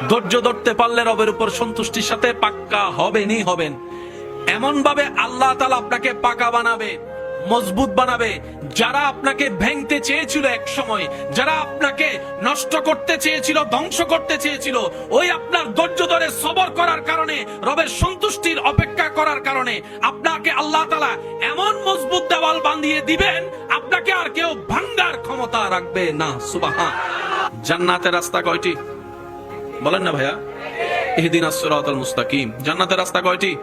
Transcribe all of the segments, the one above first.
ধৈর্য ধরতে পারলে রবের উপর সন্তুষ্টির সাথে পাক্কা হবেনই হবেন। এমন ভাবে আল্লাহ তাআলা আপনাকে পাকা বানাবে, মজবুত বানাবে। যারা আপনাকে ভেঙতে চেয়েছিল এক সময়, যারা আপনাকে নষ্ট করতে চেয়েছিল, ধ্বংস করতে চেয়েছিল, ওই আপনার ধৈর্য ধরে সবর করার কারণে, রবের সন্তুষ্টির অপেক্ষা করার কারণে আপনাকে আল্লাহ তাআলা এমন মজবুত দেওয়াল বাঁধিয়ে দিবেন, আপনাকে আর কেউ ভাঙার ক্ষমতা রাখবে না। সুবহান। জান্নাতের রাস্তা কয়টি বলেন না ভাইয়া? ইহদিনাস সিরাতাল মুস্তাকিম। জান্নাতের রাস্তা কয়টি?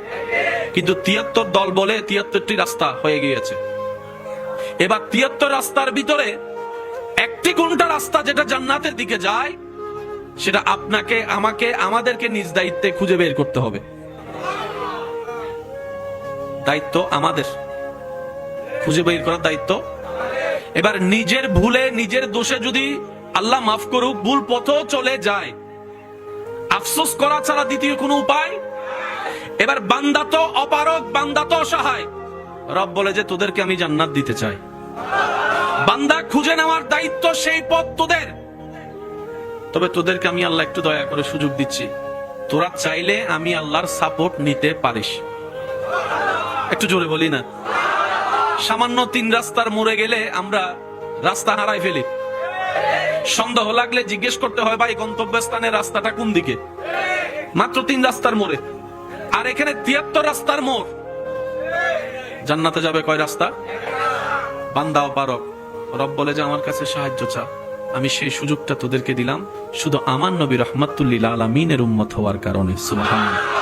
কিন্তু ৭৩ দল বলে ৭৩টি রাস্তা হয়ে গিয়েছে। এবার ৭৩ রাস্তার ভিতরে একটি কোনটা রাস্তা যেটা জান্নাতের দিকে যায়, সেটা আপনাকে, আমাকে, আমাদেরকে নিজ দায়িত্বে খুঁজে বের করতে হবে। দায়িত্ব আমাদের, খুঁজে বের করার দায়িত্ব। এবার নিজের ভুলে, নিজের দোষে যদি আল্লাহ মাফ করুক ভুল পথেও চলে যায়, আফসোস করা ছাড়া দ্বিতীয় কোনো উপায়। এবার বান্দা তো অপারগ, বান্দা তো অসহায়। রব বলে যে তোদেরকে আমি জান্নাত দিতে চাই। বান্দা খুঁজে নেওয়ার দায়িত্ব, সেই পথ তোদের। তবে তোদেরকে আমি আল্লাহ একটু দয়া করে সুযোগ দিচ্ছি, তোরা চাইলে আমি আল্লাহর সাপোর্ট নিতে পারিস। একটু জোরে বলি না? সামান্য ৩ রাস্তার মোড়ে গেলে আমরা রাস্তা হারাই ফেলি। সন্দেহ লাগলে জিজ্ঞেস করতে হয়, ভাই গন্তব্যস্থানের রাস্তাটা কোন দিকে? মাত্র ৩ রাস্তার মোড়ে। আর এখানে ৭৩ রাস্তার মোড়। জান্নাতে যাবে কয় রাস্তা? বান্দাও পারক। রব বলে যে আমার কাছে সাহায্য চা, আমি সেই সুযোগটা তোদেরকে দিলাম, শুধু আমার নবী রাহমাতুল লিল আলামিনের উম্মত হওয়ার কারণে। সুবহানাল্লাহ।